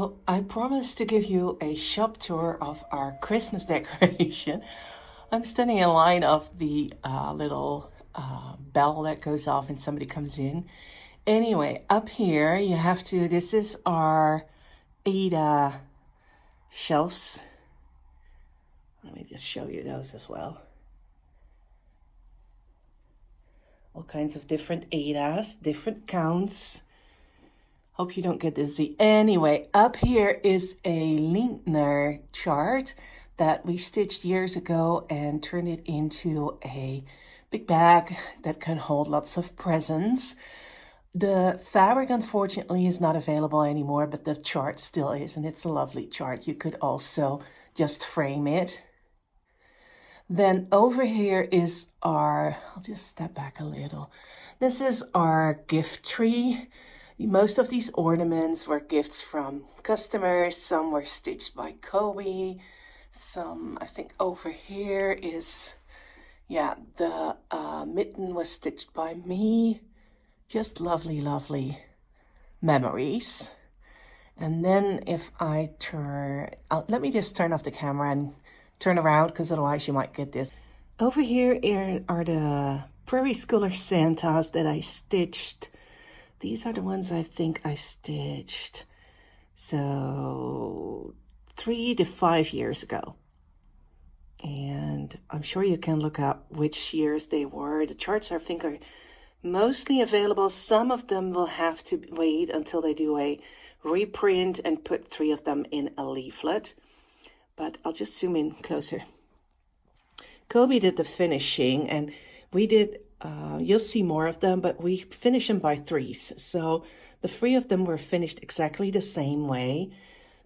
So I promised to give you a shop tour of our Christmas decoration. I'm standing in line of the little bell that goes off and somebody comes in. Anyway, up here you have to, this is our Ada shelves. Let me just show you those as well. All kinds of different Adas, different counts. Hope you don't get dizzy. Anyway, up here is a Lindner chart that we stitched years ago and turned it into a big bag that can hold lots of presents. The fabric, unfortunately, is not available anymore, but the chart still is, and it's a lovely chart. You could also just frame it. Then over here is our, I'll just step back a little. This is our gift tree. Most of these ornaments were gifts from customers. Some were stitched by Kobe. Some, I think over here is, yeah, the mitten was stitched by me. Just lovely, lovely memories. And then if I turn, let me just turn off the camera and turn around because otherwise you might get this. Over here are the Prairie Schooler Santas that I stitched. These are the ones I think I stitched, so 3 to 5 years ago. And I'm sure you can look up which years they were. The charts I think are mostly available. Some of them will have to wait until they do a reprint and put 3 of them in a leaflet. But I'll just zoom in closer. Kobe did the finishing and we did you'll see more of them, but we finish them by 3s. So the 3 of them were finished exactly the same way.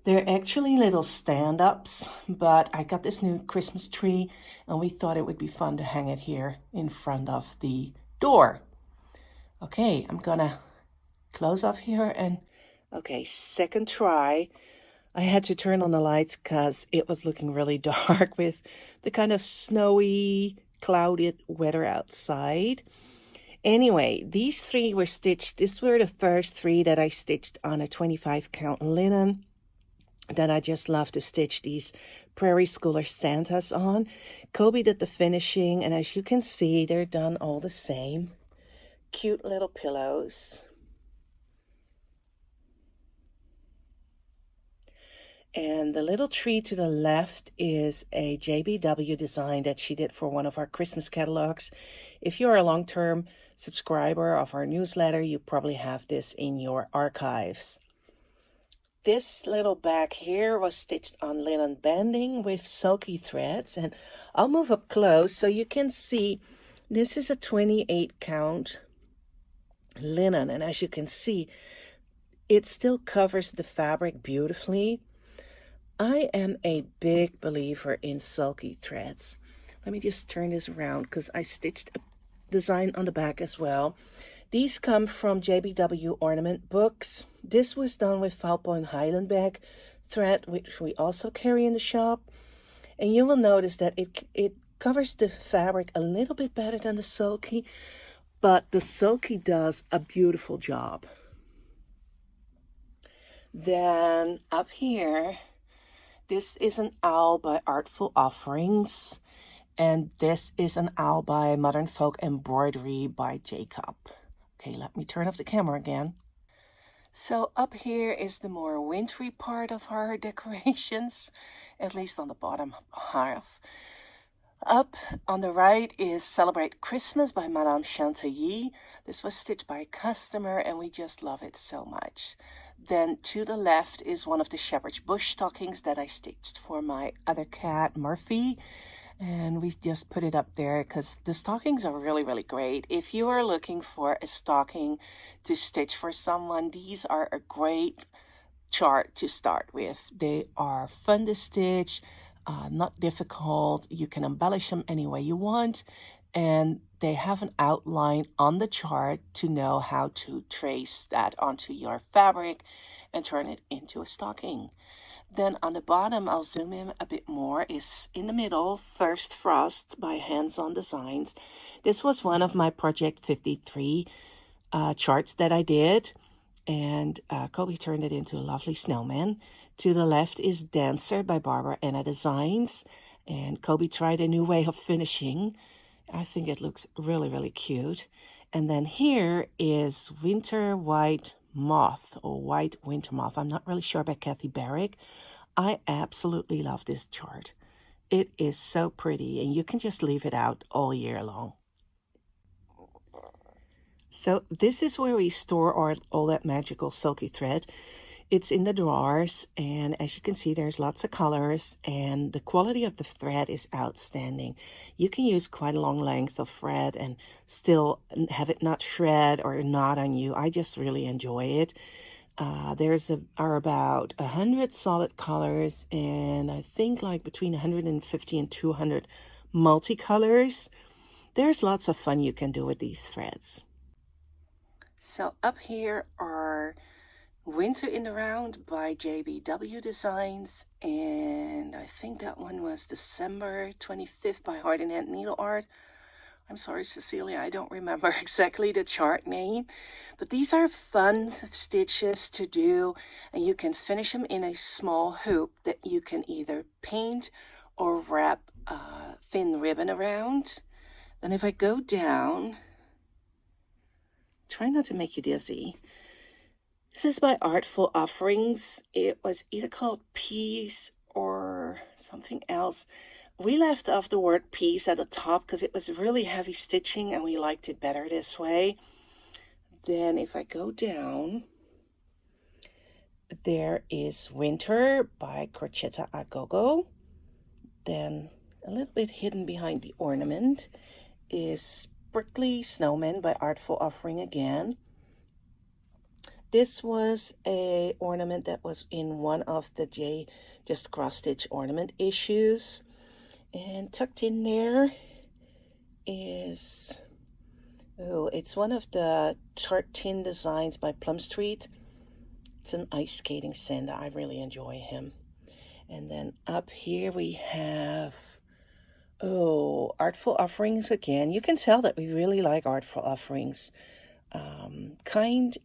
They're actually little stand-ups, but I got this new Christmas tree and we thought it would be fun to hang it here in front of the door. Okay, I'm gonna close off here and, okay, second try. I had to turn on the lights because it was looking really dark with the kind of snowy, clouded weather outside. Anyway, these 3 were stitched. These were the first 3 that I stitched on a 25 count linen that I just love to stitch these Prairie Schooler Santas on. Kobe did the finishing, and as you can see, they're done all the same. Cute little pillows. And the little tree to the left is a JBW design that she did for one of our Christmas catalogs. If you're a long-term subscriber of our newsletter, you probably have this in your archives. This little bag here was stitched on linen banding with silky threads. And I'll move up close so you can see this is a 28 count linen. And as you can see, it still covers the fabric beautifully. I am a big believer in silky threads. Let me just turn this around because I stitched a design on the back as well. These come from JBW ornament books. This was done with foul point Highland bag thread, which we also carry in the shop. And you will notice that it covers the fabric a little bit better than the silky, but the silky does a beautiful job. Then up here, this is an owl by Artful Offerings, and this is an owl by Modern Folk Embroidery by Jacob. Okay, let me turn off the camera again. So up here is the more wintry part of our decorations, at least on the bottom half. Up on the right is Celebrate Christmas by Madame Chantilly. This was stitched by a customer and we just love it so much. Then to the left is one of the Shepherd's Bush stockings that I stitched for my other cat, Murphy. And we just put it up there because the stockings are really, really great. If you are looking for a stocking to stitch for someone, these are a great chart to start with. They are fun to stitch, not difficult. You can embellish them any way you want. And they have an outline on the chart to know how to trace that onto your fabric and turn it into a stocking. Then on the bottom, I'll zoom in a bit more, is in the middle, First Frost by Hands On Designs. This was one of my Project 53 charts that I did. And Kobe turned it into a lovely snowman. To the left is Dancer by Barbara Anna Designs. And Kobe tried a new way of finishing. I think it looks really, really cute. And then here is Winter White Moth, or White Winter Moth. I'm not really sure, by Kathy Barrick. I absolutely love this chart. It is so pretty, and you can just leave it out all year long. So this is where we store all that magical silky thread. It's in the drawers, and as you can see, there's lots of colors, and the quality of the thread is outstanding. You can use quite a long length of thread and still have it not shred or knot on you. I just really enjoy it. Are about 100 solid colors, and I think like between 150 and 200 multicolors. There's lots of fun you can do with these threads. So up here are Winter in the Round by JBW Designs, and I think that one was December 25th by Heart and Hand Needle Art. I'm sorry, Cecilia, I don't remember exactly the chart name, but these are fun stitches to do, and you can finish them in a small hoop that you can either paint or wrap thin ribbon around. And if I go down, try not to make you dizzy. This is by Artful Offerings. It was either called Peace or something else. We left off the word peace at the top because it was really heavy stitching and we liked it better this way. Then if I go down, there is Winter by Crocetta a Gogo. Then a little bit hidden behind the ornament is Sprickly Snowman by Artful Offering again. This was a ornament that was in one of the Just Cross Stitch ornament issues. And tucked in there is, it's one of the chart tin designs by Plum Street. It's an ice skating Santa. I really enjoy him. And then up here we have, Artful Offerings again. You can tell that we really like Artful Offerings. Kind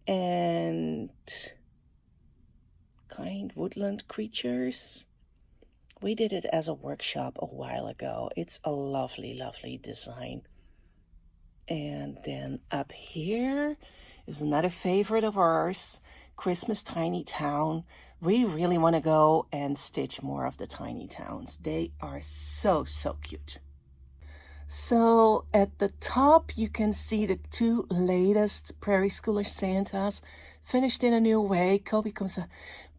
Woodland Creatures. We did it as a workshop a while ago. It's a lovely, lovely design. And then up here is another favorite of ours, Christmas Tiny Town. We really want to go and stitch more of the tiny towns. They are so, so cute. So at the top, you can see the two latest Prairie Schooler Santas finished in a new way. Kobe comes up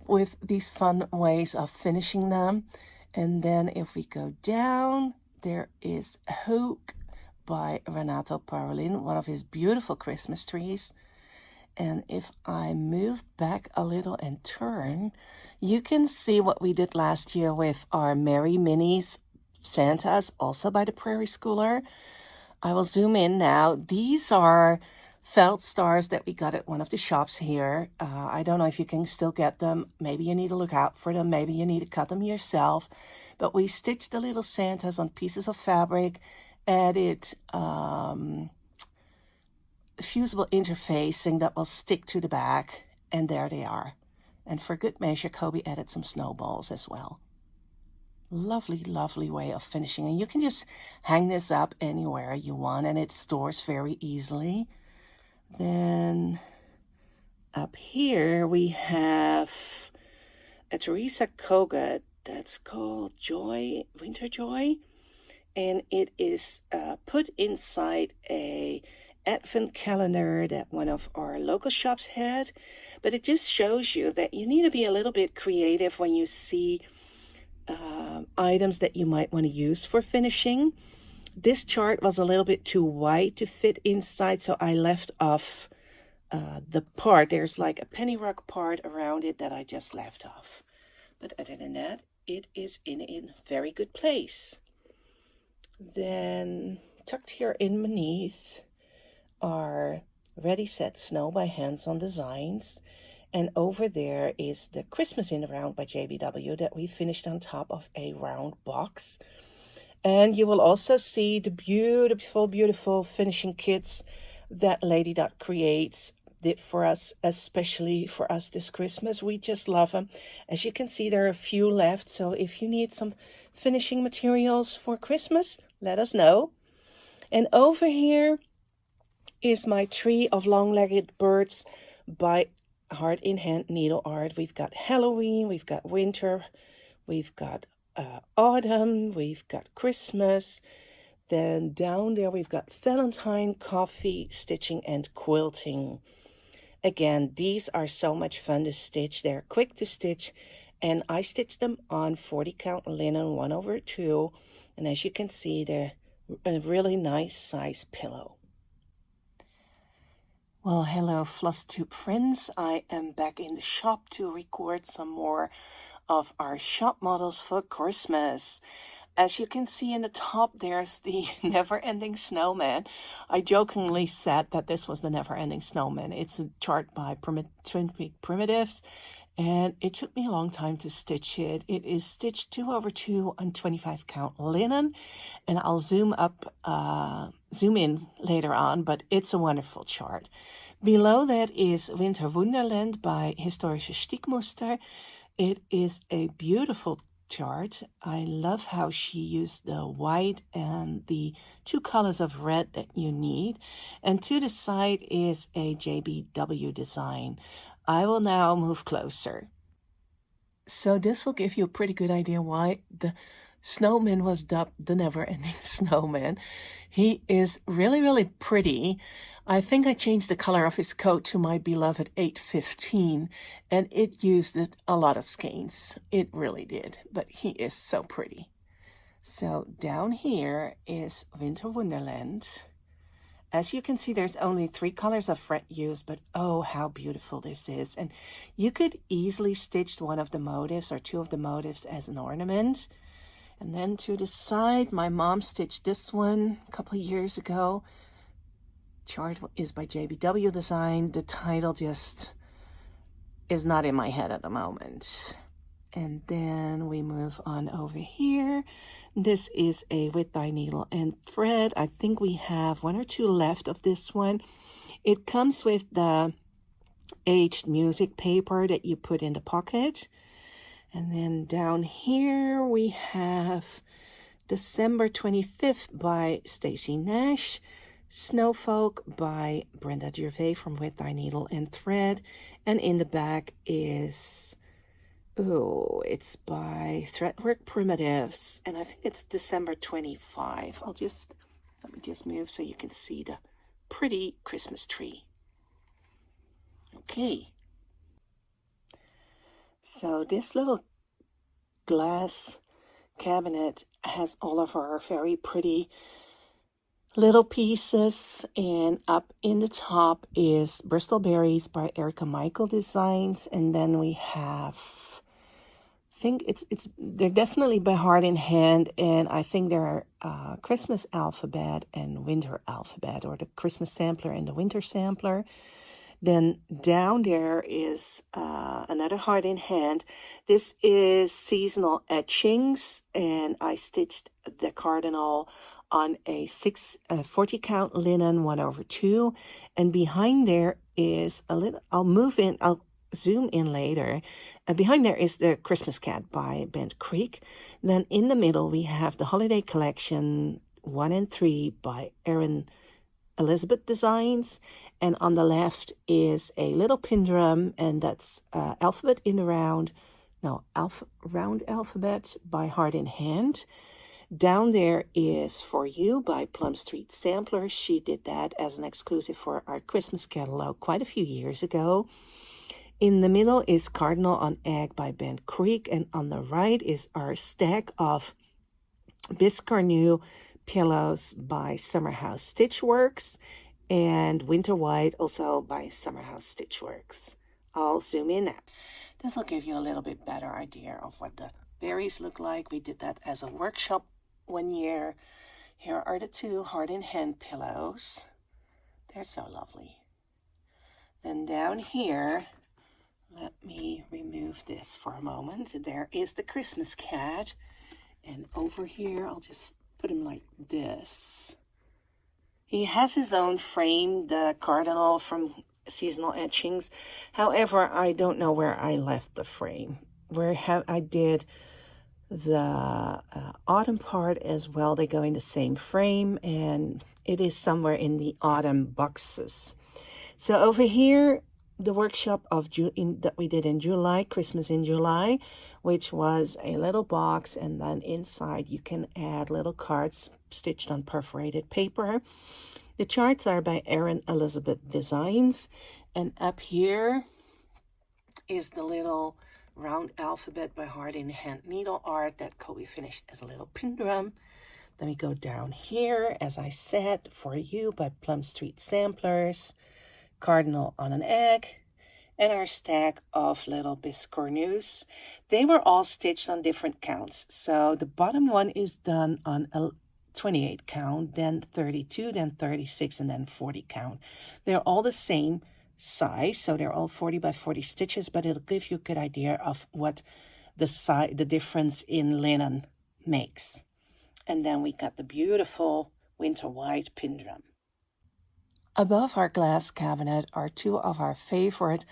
with these fun ways of finishing them. And then if we go down, there is Hook by Renato Parolin, one of his beautiful Christmas trees. And if I move back a little and turn, you can see what we did last year with our Merry Minis Santas, also by the Prairie Schooler. I will zoom in now. These are felt stars that we got at one of the shops here. I don't know if you can still get them. Maybe you need to look out for them. Maybe you need to cut them yourself. But we stitched the little Santas on pieces of fabric, added fusible interfacing that will stick to the back, and there they are. And for good measure, Kobe added some snowballs as well. Lovely, lovely way of finishing. And you can just hang this up anywhere you want, and it stores very easily. Then up here we have a Teresa Koga that's called Joy, Winter Joy. And it is put inside a advent calendar that one of our local shops had. But it just shows you that you need to be a little bit creative when you see items that you might want to use for finishing. This chart was a little bit too wide to fit inside, so I left off the part. There's like a penny rock part around it that I just left off. But other than that, it is in a very good place. Then tucked here in beneath are Ready Set Snow by Hands On Designs. And over there is the Christmas in the Round by JBW that we finished on top of a round box. And you will also see the beautiful, beautiful finishing kits that Lady Dot creates did for us, especially for us this Christmas. We just love them. As you can see, there are a few left. So if you need some finishing materials for Christmas, let us know. And over here is my tree of long-legged birds by Heart in Hand Needle Art. We've got Halloween, we've got winter, we've got autumn, we've got Christmas. Then down there we've got Valentine, coffee, stitching, and quilting. Again, these are so much fun to stitch. They're quick to stitch, and I stitched them on 40 count linen 1/2. And as you can see, they're a really nice size pillow. Well, hello Flosstube friends. I am back in the shop to record some more of our shop models for Christmas. As you can see in the top, there's the never-ending snowman. I jokingly said that this was the never-ending snowman. It's a chart by Twin Peak Primitives, and it took me a long time to stitch it. It is stitched 2/2 on 25 count linen, and I'll zoom in later on, but it's a wonderful chart. Below that is Winter Wonderland by Historische Stickmuster. It is a beautiful chart. I love how she used the white and the 2 colors of red that you need. And to the side is a JBW design. I will now move closer. So this will give you a pretty good idea why the snowman was dubbed the never-ending snowman. He is really, really pretty. I think I changed the color of his coat to my beloved 815, and it used a lot of skeins. It really did, but he is so pretty. So down here is Winter Wonderland. As you can see, there's only 3 colors of thread used, but oh, how beautiful this is. And you could easily stitch one of the motifs or 2 of the motifs as an ornament. And then to the side, my mom stitched this one a couple of years ago. Chart is by JBW Design. The title just is not in my head at the moment. And then we move on over here. This is a with thy needle and thread. I think we have 1 or 2 left of this one. It comes with the aged music paper that you put in the pocket. And then down here we have December 25th by Stacy Nash. Snowfolk by Brenda Gervais from With Thy Needle and Thread. And in the back is, it's by Threadwork Primitives. And I think it's December 25. Let me just move so you can see the pretty Christmas tree. Okay. So this little glass cabinet has all of our very pretty little pieces, and up in the top is Bristol Berries by Erica Michael Designs, and then we have, I think they're definitely by Heart in Hand, and I think there are Christmas Alphabet and Winter Alphabet, or the Christmas Sampler and the Winter Sampler. Then down there is another Heart in Hand. This is seasonal etchings, and I stitched the cardinal on a 40 count linen 1/2, and behind there is a little, I'll zoom in later. Behind there is the Christmas Cat by Bent Creek. Then in the middle we have the Holiday Collection 1 and 3 by Erin Elizabeth Designs, and on the left is a little pin drum, and that's Alphabet in the Round, Round Alphabet by Heart in Hand. Down there is For You by Plum Street Sampler. She did that as an exclusive for our Christmas catalog quite a few years ago. In the middle is Cardinal on Egg by Bent Creek, and on the right is our stack of Biscarnu pillows by Summerhouse Stitchworks, and Winter White also by Summerhouse Stitchworks. I'll zoom in now. This will give you a little bit better idea of what the berries look like. We did that as a workshop 1 year. Here are the 2 Heart in Hand pillows. They're so lovely. Then down here, let me remove this for a moment. There is the Christmas Cat. And over here, I'll just put him like this. He has his own frame, the cardinal from seasonal etchings. However, I don't know where I left the frame. I did the autumn part as well. They go in the same frame, and it is somewhere in the autumn boxes. So over here, the workshop that we did in July, Christmas in July, which was a little box, and then inside you can add little cards stitched on perforated paper. The charts are by Erin Elizabeth Designs, and up here is the little round alphabet by Heart in Hand Needle Art that Kobe finished as a little pin drum. Then we go down here, as I said, For You by Plum Street Samplers, Cardinal on an Egg, and our stack of little biscornus. They were all stitched on different counts. So the bottom one is done on a 28 count, then 32, then 36, and then 40 count. They're all the same size, so they're all 40 by 40 stitches, but it'll give you a good idea of what the difference in linen makes. And then we got the beautiful winter white pin drum. Above our glass cabinet are two of our favorite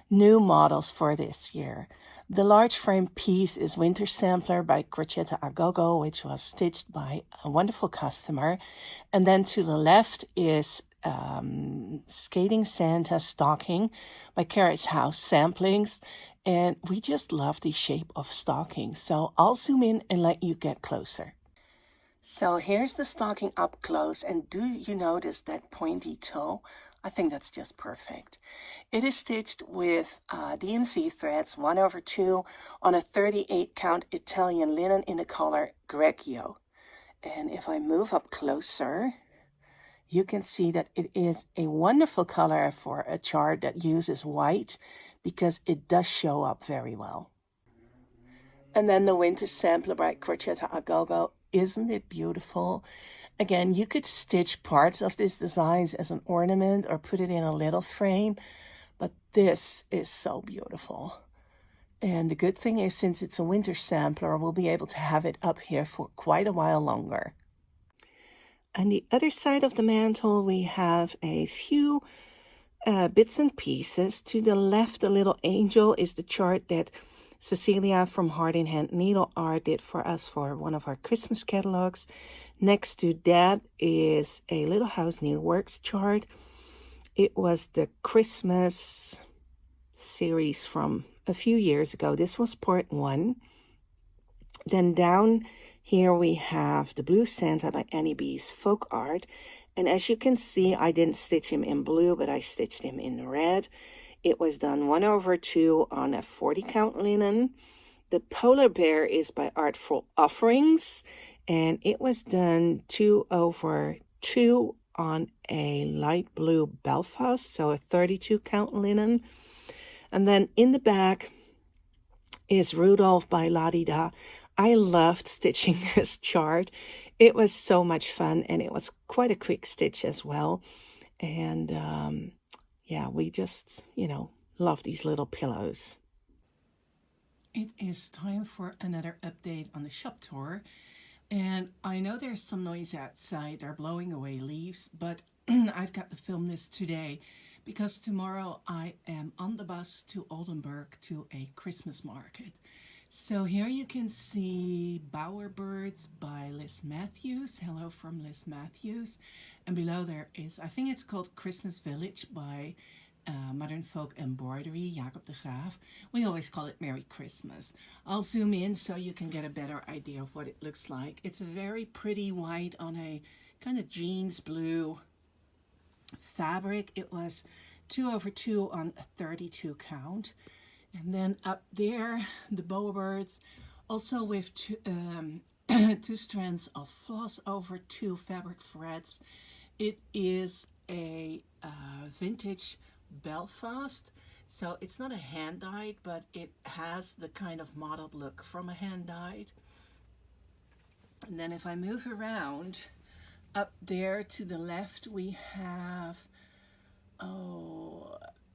new models for this year. The large frame piece is Winter Sampler by Crocetta Agogo, which was stitched by a wonderful customer. And then to the left is Skating Santa Stocking by Carrot's House Samplings. And we just love the shape of stockings. So I'll zoom in and let you get closer. So here's the stocking up close, and do you notice that pointy toe? I think that's just perfect. It is stitched with DMC threads 1/2 on a 38 count Italian linen in the color Greccio. And if I move up closer, you can see that it is a wonderful color for a chart that uses white, because it does show up very well. And then the Winter Sampler by Crocetta Agogo. Isn't it beautiful? Again, you could stitch parts of this design as an ornament or put it in a little frame, but this is so beautiful. And the good thing is, since it's a winter sampler, we'll be able to have it up here for quite a while longer. On the other side of the mantle, we have a few bits and pieces. To the left, the little angel is the chart that Cecilia from Heart in Hand Needle Art did for us for one of our Christmas catalogs. Next to that is a Little House Needleworks chart. It was the Christmas series from a few years ago. This was part 1. Then down here we have the Blue Santa by Annie B's Folk Art. And as you can see, I didn't stitch him in blue, but I stitched him in red. It was done 1/2 on a 40 count linen. The Polar Bear is by Artful Offerings, and it was done 2/2 on a light blue Belfast, so a 32 count linen. And then in the back is Rudolph by La-Di-Da. I loved stitching this chart. It was so much fun, and it was quite a quick stitch as well. And yeah, we just, love these little pillows. It is time for another update on the shop tour. And I know there's some noise outside. They're blowing away leaves, but I've got to film this today because tomorrow I am on the bus to Oldenburg to a Christmas market. So here you can see Bowerbirds by Liz Matthews. Hello from Liz Matthews. And below there is, I think it's called Christmas Village by Modern Folk Embroidery, Jacob de Graaf. We always call it Merry Christmas. I'll zoom in so you can get a better idea of what it looks like. It's a very pretty white on a kind of jeans blue fabric. It was 2/2 on a 32 count. And then up there, the Bowerbirds, also with two strands of floss over 2 fabric threads. It is a vintage Belfast, so it's not a hand-dyed, but it has the kind of mottled look from a hand-dyed. And then if I move around, up there to the left we have,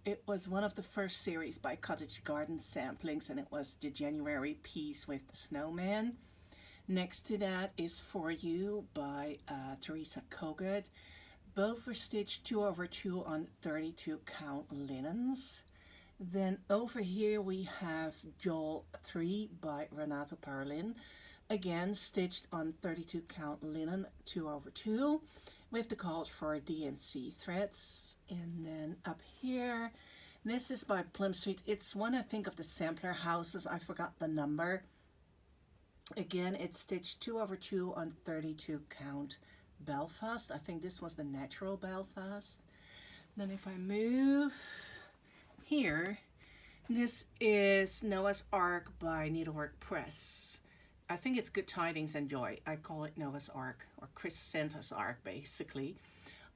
it was one of the first series by Cottage Garden Samplings, and it was the January piece with the snowman. Next to that is For You by Teresa Kogut. Both were stitched 2/2 on 32 count linens. Then over here we have Joel 3 by Renato Parolin, again stitched on 32 count linen 2/2 with the called for DMC threads. And then up here, this is by Plum Street. It's one, I think, of the sampler houses. I forgot the number. Again, it's stitched 2/2 on 32 count Belfast. I think this was the natural Belfast. Then if I move here, this is Noah's Ark by Needlework Press. I think it's Good Tidings and Joy. I call it Noah's Ark, or Chris Santa's Ark, basically.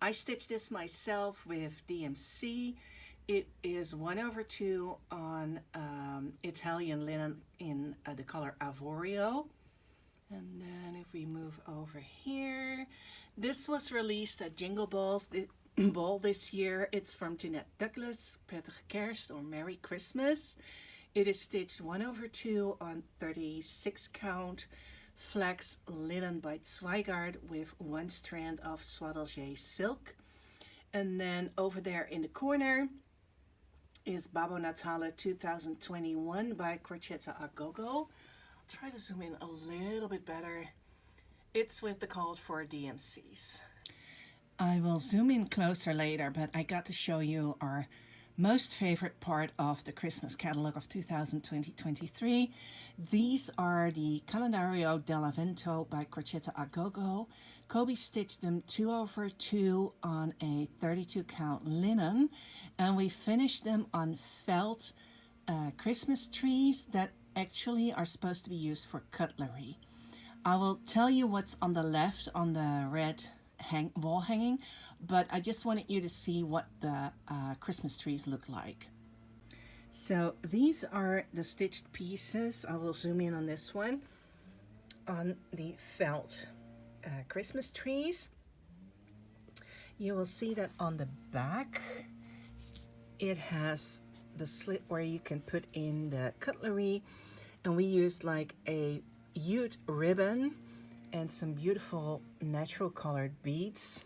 I stitched this myself with DMC. It is 1/2 on Italian linen in the color Avorio. And then if we move over here, this was released at Jingle Balls Ball this year. It's from Jeanette Douglas, Prettige Kerst or Merry Christmas. It is stitched 1/2 on 36 count flax linen by Zweigart with one strand of Swaddle silk. And then over there in the corner is Babbo Natale 2021 by Crocetta a Gogo. I'll try to zoom in a little bit better. It's with the called for DMCs. I will zoom in closer later, but I got to show you our most favorite part of the Christmas catalog of 2020-23. These are the Calendario dell'Avvento by Crocetta a Gogo. Kobe stitched them 2/2 on a 32 count linen, and we finished them on felt Christmas trees that actually are supposed to be used for cutlery. I will tell you what's on the left on the red wall hanging, but I just wanted you to see what the Christmas trees look like. So these are the stitched pieces. I will zoom in on this one, on the felt Christmas trees. You will see that on the back it has the slit where you can put in the cutlery, and we used like a jute ribbon and some beautiful natural colored beads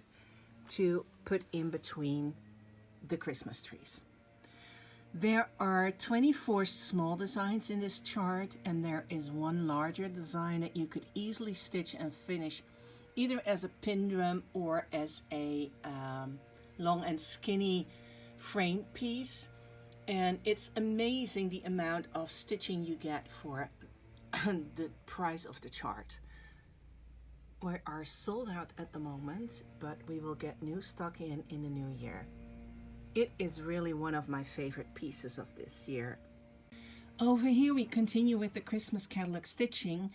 to put in between the Christmas trees. There are 24 small designs in this chart, and there is one larger design that you could easily stitch and finish either as a pin drum or as a long and skinny frame piece. And it's amazing the amount of stitching you get for the price of the chart. We are sold out at the moment, but we will get new stock in the new year. It is really one of my favorite pieces of this year. Over here we continue with the Christmas catalog stitching.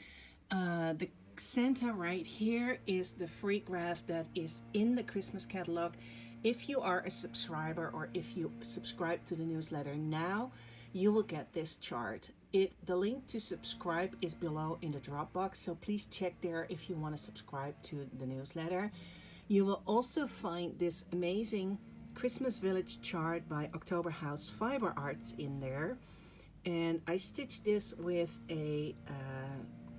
The Santa right here is the free graph that is in the Christmas catalog. If you are a subscriber, or if you subscribe to the newsletter now, you will get this chart. The link to subscribe is below in the Dropbox, so please check there if you want to subscribe to the newsletter. You will also find this amazing Christmas Village chart by October House Fiber Arts in there. And I stitched this with a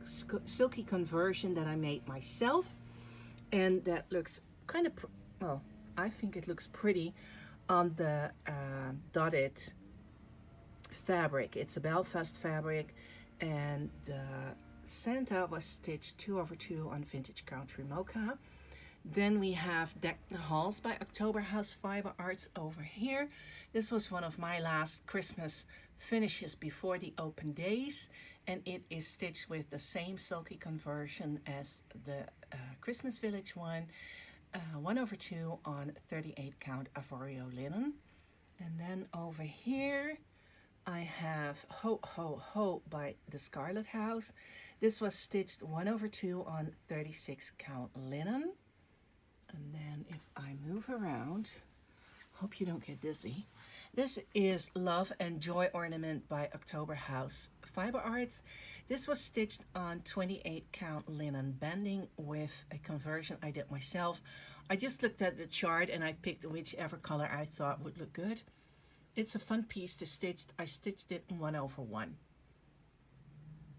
silky conversion that I made myself, and that looks kind of, well, I think it looks pretty on the dotted fabric. It's a Belfast fabric, and the Santa was stitched 2/2 on Vintage Country Mocha. Then we have Deck the Halls by October House Fiber Arts over here. This was one of my last Christmas finishes before the open days, and it is stitched with the same silky conversion as the Christmas Village one, 1/2 on 38 count Avorio linen. And then over here I have Ho Ho Ho by the Scarlet House. This was stitched 1/2 on 36 count linen. And then if I move around, hope you don't get dizzy. This is Love and Joy Ornament by October House Fiber Arts. This was stitched on 28 count linen bending with a conversion I did myself. I just looked at the chart and I picked whichever color I thought would look good. It's a fun piece to stitch. I stitched it 1/1.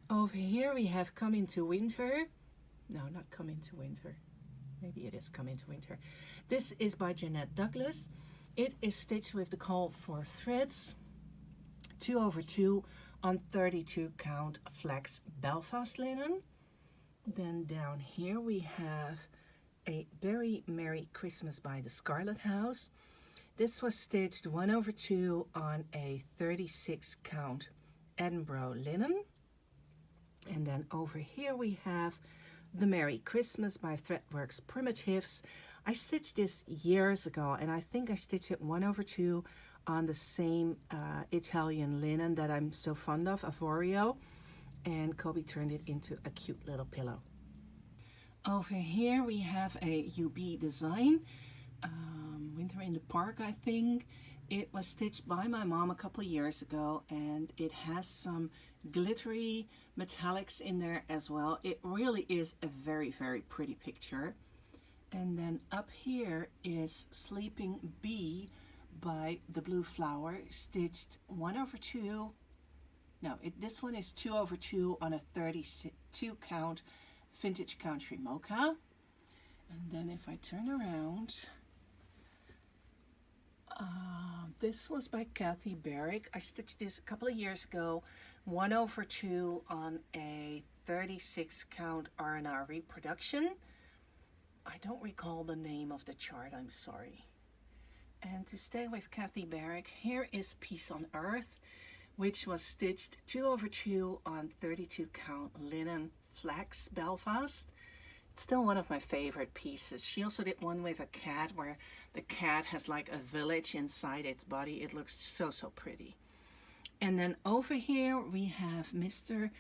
Over here we have Come Into Winter. No, not Come Into Winter. maybe it is Come Into Winter. This is by Jeanette Douglas. It is stitched with the called for threads, 2/2 on 32 count flax Belfast linen. Then down here we have a Very Merry Christmas by the Scarlet House. This was stitched 1/2 on a 36 count Edinburgh linen. And then over here we have the Merry Christmas by Threadworks Primitives. I stitched this years ago, and I think I stitched it 1/2 on the same Italian linen that I'm so fond of, Avorio, and Kobe turned it into a cute little pillow. Over here we have a UB design, Winter in the Park, I think. It was stitched by my mom a couple of years ago, and it has some glittery metallics in there as well. It really is a very, very pretty picture. And then up here is Sleeping Bee by the Blue Flower, stitched 1/2. No, this one is 2/2 on a 32 count Vintage Country Mocha. And then if I turn around, this was by Kathy Barrick. I stitched this a couple of years ago, 1/2 on a 36 count R&R reproduction. I don't recall the name of the chart, I'm sorry. And to stay with Kathy Barrick, here is Peace on Earth, which was stitched 2/2 on 32 count linen flax Belfast. It's still one of my favorite pieces. She also did one with a cat where the cat has like a village inside its body. It looks so, so pretty. And then over here we have Mr.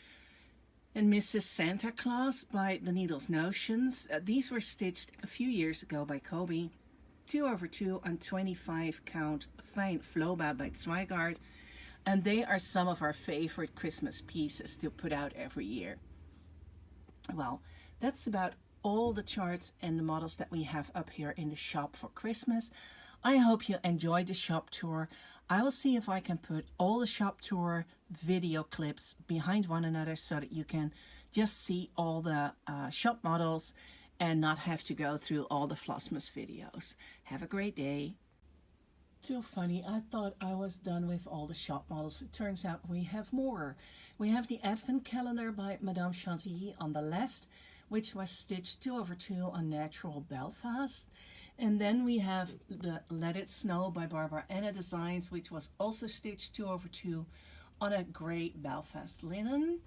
and Mrs. Santa Claus by the Needles Notions. These were stitched a few years ago by Kobe, 2/2 on 25 count fine Floba by Zweigart. And they are some of our favorite Christmas pieces to put out every year. Well, that's about all the charts and the models that we have up here in the shop for Christmas. I hope you enjoyed the shop tour. I will see if I can put all the shop tour video clips behind one another so that you can just see all the shop models and not have to go through all the Flossmas videos. Have a great day. Too funny, I thought I was done with all the shop models. It turns out we have more. We have the Advent Calendar by Madame Chantilly on the left, which was stitched 2/2 on Natural Belfast. And then we have the Let It Snow by Barbara Anna Designs, which was also stitched 2/2 on a gray Belfast linen.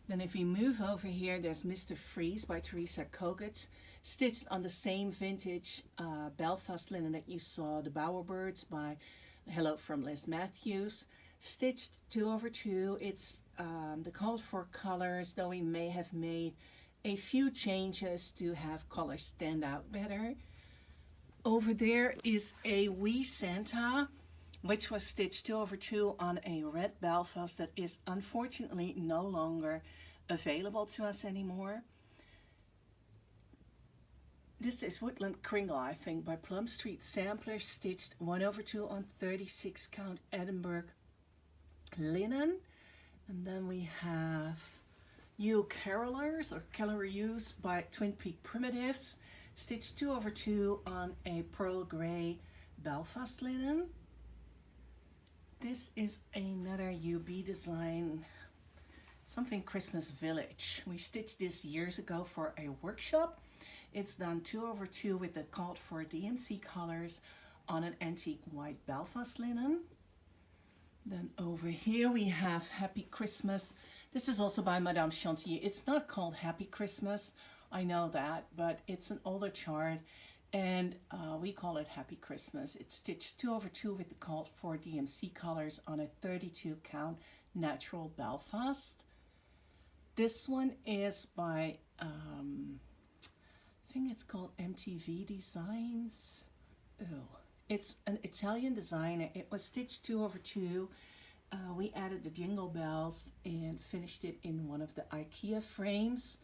Then if we move over here, there's Mr. Freeze by Teresa Kogut, stitched on the same vintage Belfast linen that you saw, the Bowerbirds by Hello from Liz Matthews, stitched 2/2. It's the called for colors, though we may have made a few changes to have colors stand out better. Over there is a Wee Santa, which was stitched 2/2 on a red Belfast that is unfortunately no longer available to us anymore. This is Woodland Kringle, I think, by Plum Street Sampler, stitched 1/2 on 36 count Edinburgh linen. And then we have You Carolers or Carolers by Twin Peak Primitives, stitched 2/2 on a pearl gray Belfast linen. This is another UB design, something Christmas Village. We stitched this years ago for a workshop. It's done 2/2 with the called for DMC colors on an antique white Belfast linen. Then over here we have Happy Christmas. This is also by Madame Chantilly. It's not called Happy Christmas, I know that, but it's an older chart, and we call it Happy Christmas. It's stitched 2/2 with the called for DMC colors on a 32 count Natural Belfast. This one is by, I think it's called MTV Designs. Oh, it's an Italian designer. It was stitched 2/2. We added the jingle bells and finished it in one of the IKEA frames.